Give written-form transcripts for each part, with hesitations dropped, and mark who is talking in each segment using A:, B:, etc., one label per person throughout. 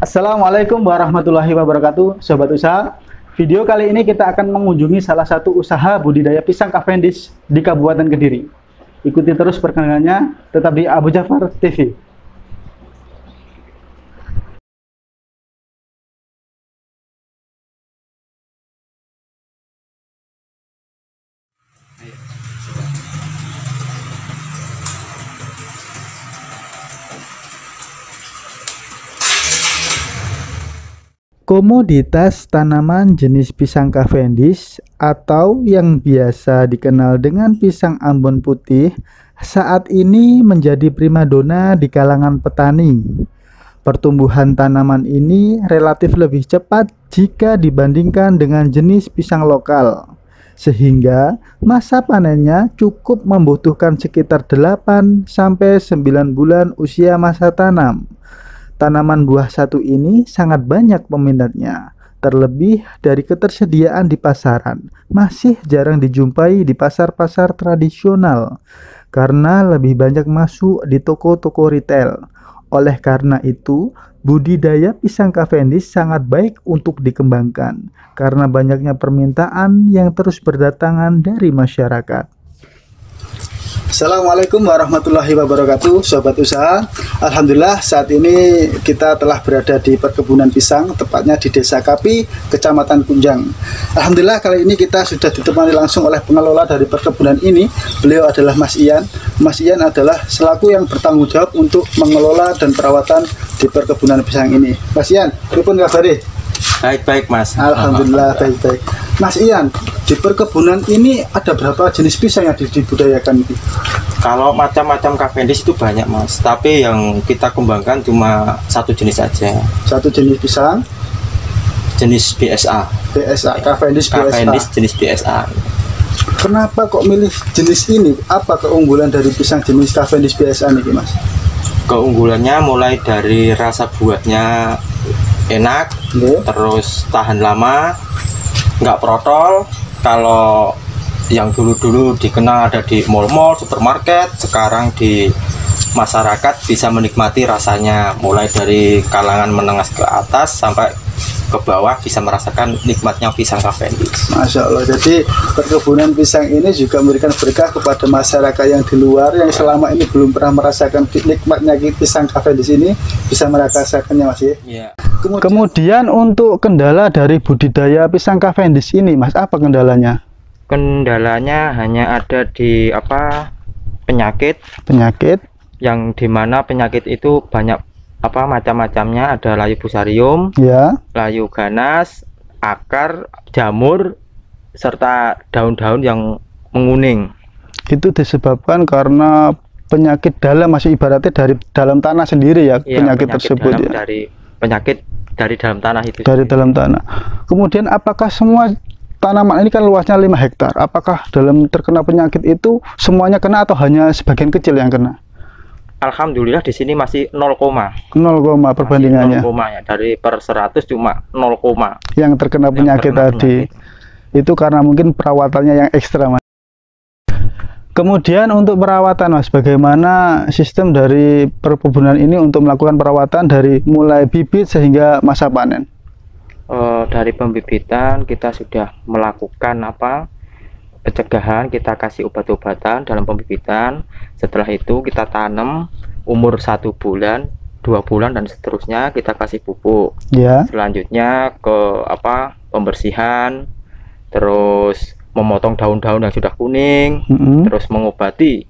A: Assalamualaikum warahmatullahi wabarakatuh, sobat usaha. Video kali ini kita akan mengunjungi salah satu usaha budidaya pisang Cavendish di Kabupaten Kediri. Ikuti terus perkenalannya, tetap di Abu Jafar TV. Komoditas tanaman jenis pisang Cavendish atau yang biasa dikenal dengan pisang Ambon putih saat ini menjadi primadona di kalangan petani. Pertumbuhan tanaman ini relatif lebih cepat jika dibandingkan dengan jenis pisang lokal, sehingga masa panennya cukup membutuhkan sekitar 8-9 bulan usia masa tanam. Tanaman buah satu ini sangat banyak peminatnya, terlebih dari ketersediaan di pasaran masih jarang dijumpai di pasar-pasar tradisional karena lebih banyak masuk di toko-toko retail. Oleh karena itu, budidaya pisang Cavendish sangat baik untuk dikembangkan karena banyaknya permintaan yang terus berdatangan dari masyarakat. Assalamualaikum warahmatullahi wabarakatuh, sobat usaha. Alhamdulillah saat ini kita telah berada di perkebunan pisang, tepatnya di Desa Kapi, Kecamatan Kunjang. Alhamdulillah kali ini kita sudah ditemani langsung oleh pengelola dari perkebunan ini. Beliau adalah Mas Ian. Mas Ian adalah selaku yang bertanggung jawab untuk mengelola dan perawatan di perkebunan pisang ini. Mas Ian, pripun kabare?
B: Baik Mas.
A: Alhamdulillah baik-baik. Mas Ian, di perkebunan ini ada berapa jenis pisang yang dibudidayakan?
B: Kalau macam-macam Cavendish itu banyak Mas, tapi yang kita kembangkan cuma satu jenis saja.
A: Satu jenis pisang?
B: Jenis BSA.
A: BSA, Cavendish BSA.
B: Cavendish jenis BSA.
A: Kenapa kok milih jenis ini? Apa keunggulan dari pisang jenis Cavendish BSA nih Mas?
B: Keunggulannya mulai dari rasa buahnya enak, terus tahan lama, nggak protol. Kalau yang dulu-dulu dikenal ada di mall-mall, supermarket, sekarang di masyarakat bisa menikmati rasanya, mulai dari kalangan menengah ke atas sampai ke bawah bisa merasakan nikmatnya pisang Cavendish.
A: Masya Allah, jadi perkebunan pisang ini juga memberikan berkah kepada masyarakat yang di luar yang selama ini belum pernah merasakan nikmatnya pisang Cavendish ini, bisa merasakannya Mas ya. Kemudian untuk kendala dari budidaya pisang Cavendish ini Mas, apa kendalanya?
B: Kendalanya hanya ada di penyakit yang dimana penyakit itu banyak macam-macamnya. Ada layu fusarium, layu ganas, akar, jamur, serta daun-daun yang menguning. Itu
A: disebabkan karena penyakit dalam, masih ibaratnya dari dalam tanah sendiri ya, penyakit tersebut
B: dalam,
A: ya.
B: Penyakit dari dalam tanah itu.
A: Dari dalam tanah. Kemudian apakah semua tanaman ini kan luasnya 5 hektar, apakah dalam terkena penyakit itu semuanya kena atau hanya sebagian kecil yang kena?
B: Alhamdulillah di sini masih 0,
A: perbandingannya.
B: 0, ya. Dari per 100 cuma 0,
A: yang terkena penyakit tadi. Itu karena mungkin perawatannya yang ekstra Mas. Kemudian untuk perawatan Mas, bagaimana sistem dari perkebunan ini untuk melakukan perawatan dari mulai bibit sehingga masa panen?
B: Dari pembibitan kita sudah melakukan pencegahan, kita kasih obat-obatan dalam pembibitan. Setelah itu kita tanam, umur 1 bulan, 2 bulan dan seterusnya kita kasih pupuk. Selanjutnya ke pembersihan, terus memotong daun-daun yang sudah kuning, terus mengobati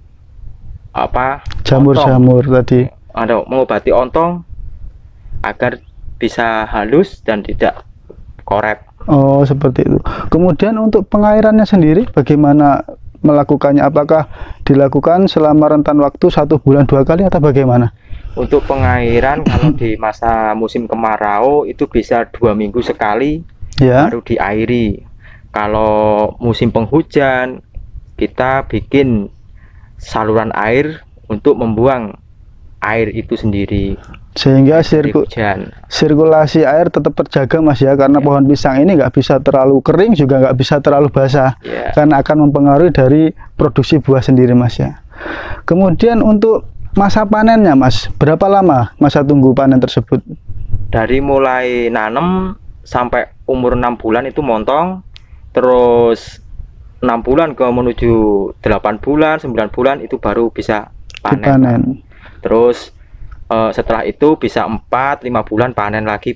A: jamur-jamur tadi.
B: Mengobati ontong agar bisa halus dan tidak korek.
A: Oh, seperti itu. Kemudian untuk pengairannya sendiri bagaimana melakukannya? Apakah dilakukan selama rentan waktu 1 bulan 2 kali atau bagaimana?
B: Untuk pengairan kalau di masa musim kemarau itu bisa 2 minggu sekali baru diairi. Kalau musim penghujan kita bikin saluran air untuk membuang air itu sendiri,
A: sehingga sirkulasi air tetap terjaga Mas ya, karena pohon pisang ini nggak bisa terlalu kering juga nggak bisa terlalu basah, karena akan mempengaruhi dari produksi buah sendiri Mas ya. Kemudian untuk masa panennya Mas, berapa lama masa tunggu panen tersebut?
B: dari mulai nanem sampai umur 6 bulan itu montong, terus 6 bulan ke menuju 8 bulan 9 bulan itu baru bisa panen. Terus setelah itu bisa 4-5 bulan panen lagi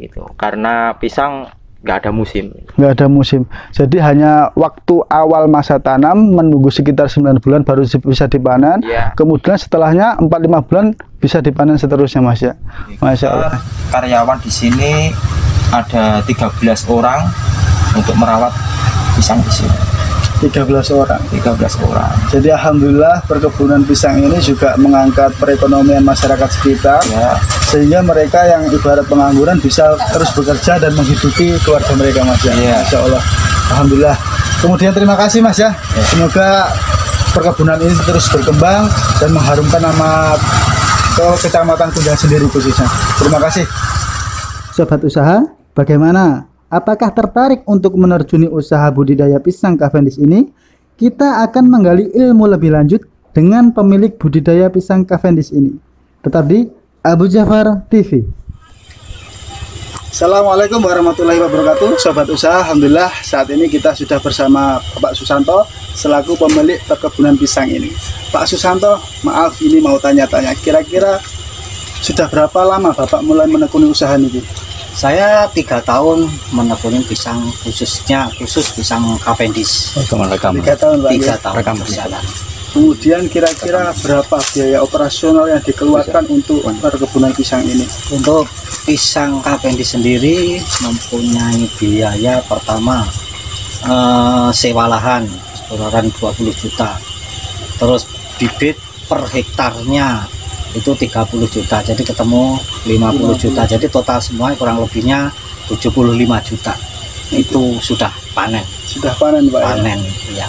B: gitu, karena pisang nggak ada musim.
A: Jadi hanya waktu awal masa tanam menunggu sekitar 9 bulan baru bisa dipanen. Kemudian setelahnya 4-5 bulan bisa dipanen seterusnya, Mas ya. Masya Allah.
B: Karyawan di sini ada 13 orang untuk merawat pisang di sini.
A: 13 orang.
B: Jadi
A: alhamdulillah perkebunan pisang ini juga mengangkat perekonomian masyarakat sekitar, sehingga mereka yang ibarat pengangguran bisa terus bekerja dan menghidupi keluarga mereka, Mas ya. Masya Allah. Alhamdulillah. Kemudian terima kasih, Mas ya. Semoga perkebunan ini terus berkembang dan mengharumkan nama Kecamatan Kunjang sendiri khususnya. Terima kasih. Sobat usaha, bagaimana? Apakah tertarik untuk menerjuni usaha budidaya pisang Cavendish ini? Kita akan menggali ilmu lebih lanjut dengan pemilik budidaya pisang Cavendish ini. Tetap di Abu Jafar TV. Assalamualaikum warahmatullahi wabarakatuh. Sobat usaha, alhamdulillah saat ini kita sudah bersama Pak Susanto selaku pemilik perkebunan pisang ini. Pak Susanto, maaf ini mau tanya-tanya, kira-kira sudah berapa lama Bapak mulai menekuni usaha ini?
C: Saya 3 tahun menekuni pisang, khusus pisang Cavendish.
A: 3 tahun, Pak.
C: 3 tahun berjalan.
A: Kemudian kira-kira berapa biaya operasional yang dikeluarkan untuk perkebunan pisang ini?
C: Untuk pisang Cavendish sendiri mempunyai biaya pertama sewa lahan 20 juta. Terus bibit per hektarnya itu 30 juta, jadi ketemu 50 juta, jadi total semua kurang lebihnya 75 juta. Itu sudah panen.
A: Pak.
C: Panen, ya.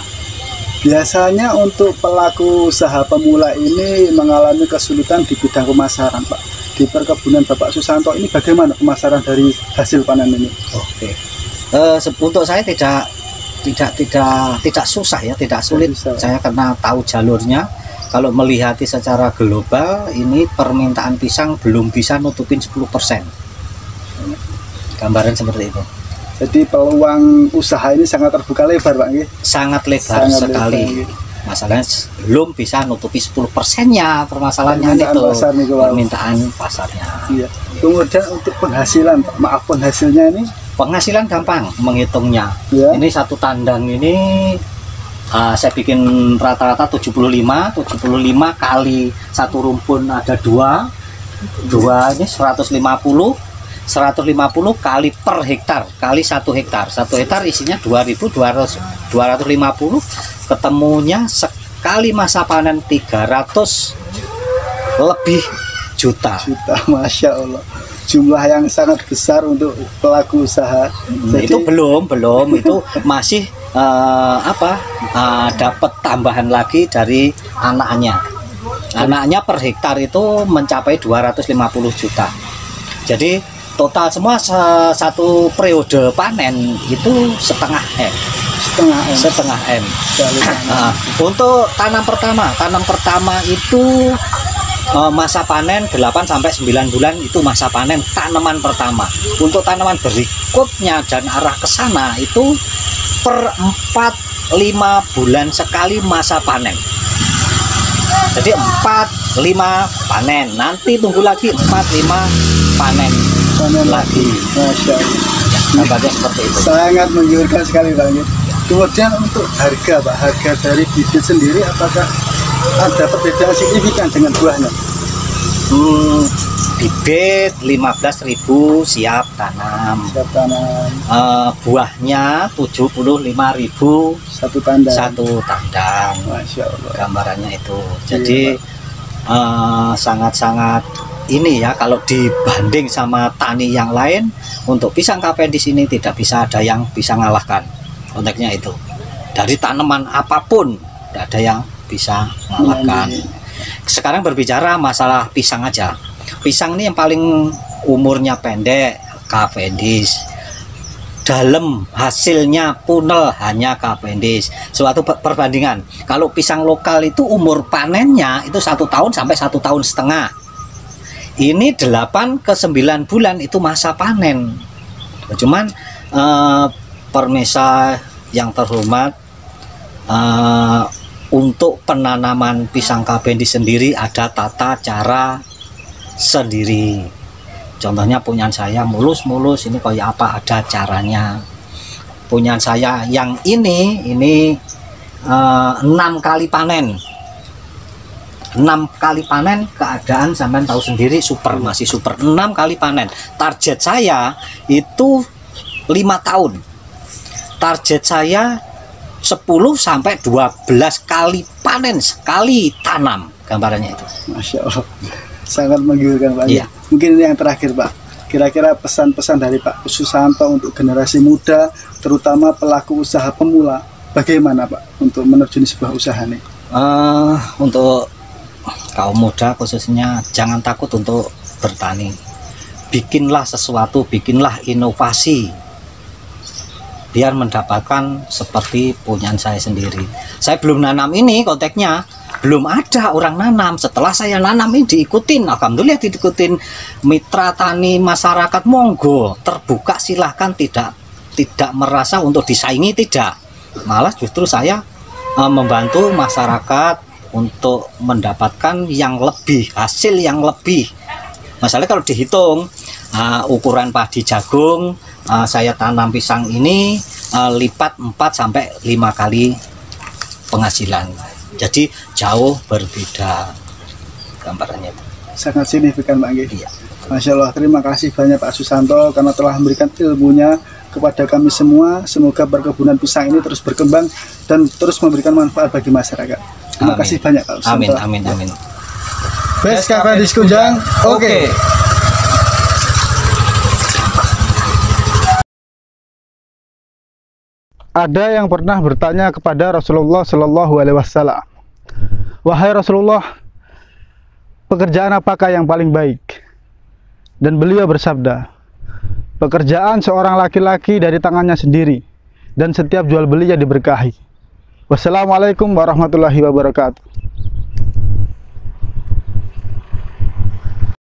A: Biasanya untuk pelaku usaha pemula ini mengalami kesulitan di bidang pemasaran, Pak. Di perkebunan Bapak Susanto ini bagaimana pemasaran dari hasil panen ini?
C: Oke. Untuk saya tidak susah ya, tidak sulit. Saya karena tahu jalurnya. Kalau melihat secara global, ini permintaan pisang belum bisa nutupin 10%. Gambaran seperti itu.
A: Jadi peluang usaha ini sangat terbuka lebar, Pak.
C: Sangat lebar sekali. Masalahnya belum bisa nutupi 10%-nya, permasalahannya itu. Permintaan pasarnya.
A: Iya. Kemudian untuk penghasilan, Pak. Maaf, penghasilannya ini?
C: Penghasilan gampang menghitungnya.
A: Ya.
C: Ini satu tandang ini saya bikin rata-rata 75 kali satu rumpun ada dua ini 150 kali per hektar kali 1 hektar isinya 250 ketemunya sekali masa panen 300 lebih juta.
A: Masya Allah, jumlah yang sangat besar untuk pelaku usaha.
C: Jadi, itu belum itu masih dapat tambahan lagi dari anaknya per hektar itu mencapai 250 juta. Jadi total semua satu periode panen itu setengah M. Untuk tanam pertama itu masa panen 8-9 bulan itu masa panen tanaman pertama. Untuk tanaman berikutnya dan arah ke sana itu per 4-5 bulan sekali masa panen. Jadi 4-5 panen, nanti tunggu lagi 4-5 panen lagi.
A: Masya Allah.
C: Gambarnya seperti itu.
A: Sangat menggiurkan sekali, Pak. Kemudian untuk harga, Pak, harga dari bibit sendiri apakah ada perbedaan signifikan dengan buahnya?
C: Bibit 15.000 siap tanam. Buahnya 75.000
A: satu tandang.
C: Masya Allah. Gambarannya itu. Jadi sangat-sangat ini ya, kalau dibanding sama tani yang lain, untuk pisang Cavendish ini tidak bisa ada yang bisa ngalahkan. Konteksnya itu. Dari tanaman apapun tidak ada yang bisa mengalahkan. Sekarang berbicara masalah pisang aja. Pisang ini yang paling umurnya pendek Cavendish. Dalam hasilnya punel hanya Cavendish. Suatu perbandingan. Kalau pisang lokal itu umur panennya itu 1 tahun sampai 1,5 tahun. Ini 8 ke 9 bulan itu masa panen. Cuman permisa yang terhormat, untuk penanaman pisang Cavendish sendiri ada tata cara sendiri. Contohnya punyaan saya mulus-mulus, ini kayak apa, ada caranya. Punyaan saya yang ini 6 kali panen. 6 kali panen, keadaan sampean tahu sendiri, super, masih super. 6 kali panen. Target saya itu 5 tahun. Target saya 10 sampai 12 kali panen sekali tanam, gambarannya itu.
A: Masya Allah, sangat menggiurkan Pak.
C: Iya.
A: Mungkin ini yang terakhir Pak, kira-kira pesan-pesan dari Pak Susanto untuk generasi muda, terutama pelaku usaha pemula, bagaimana Pak untuk menerjuni sebuah usaha nih?
C: Untuk kaum muda khususnya, jangan takut untuk bertani. Bikinlah sesuatu, bikinlah inovasi, biar mendapatkan seperti punyaan saya sendiri. Saya belum nanam ini, konteksnya belum ada orang nanam. Setelah saya nanam ini diikutin, alhamdulillah diikutin mitra tani masyarakat, monggo terbuka, silahkan, tidak merasa untuk disaingi, tidak. Malah justru saya membantu masyarakat untuk mendapatkan yang lebih, hasil yang lebih. Masalahnya kalau dihitung ukuran padi jagung, saya tanam pisang ini lipat 4 sampai 5 kali penghasilan. Jadi jauh berbeda gambarannya.
A: Sangat signifikan Pak Nggih.
C: Iya.
A: Masya Allah, terima kasih banyak Pak Susanto karena telah memberikan ilmunya kepada kami semua. Semoga perkebunan pisang ini terus berkembang dan terus memberikan manfaat bagi masyarakat. Terima kasih banyak Pak Susanto.
C: Amin, amin, amin.
A: Best Cavendish Kujang, oke. Ada yang pernah bertanya kepada Rasulullah Shallallahu Alaihi Wasallam, wahai Rasulullah, pekerjaan apakah yang paling baik? Dan beliau bersabda, pekerjaan seorang laki-laki dari tangannya sendiri, dan setiap jual belinya diberkahi. Wassalamualaikum warahmatullahi wabarakatuh.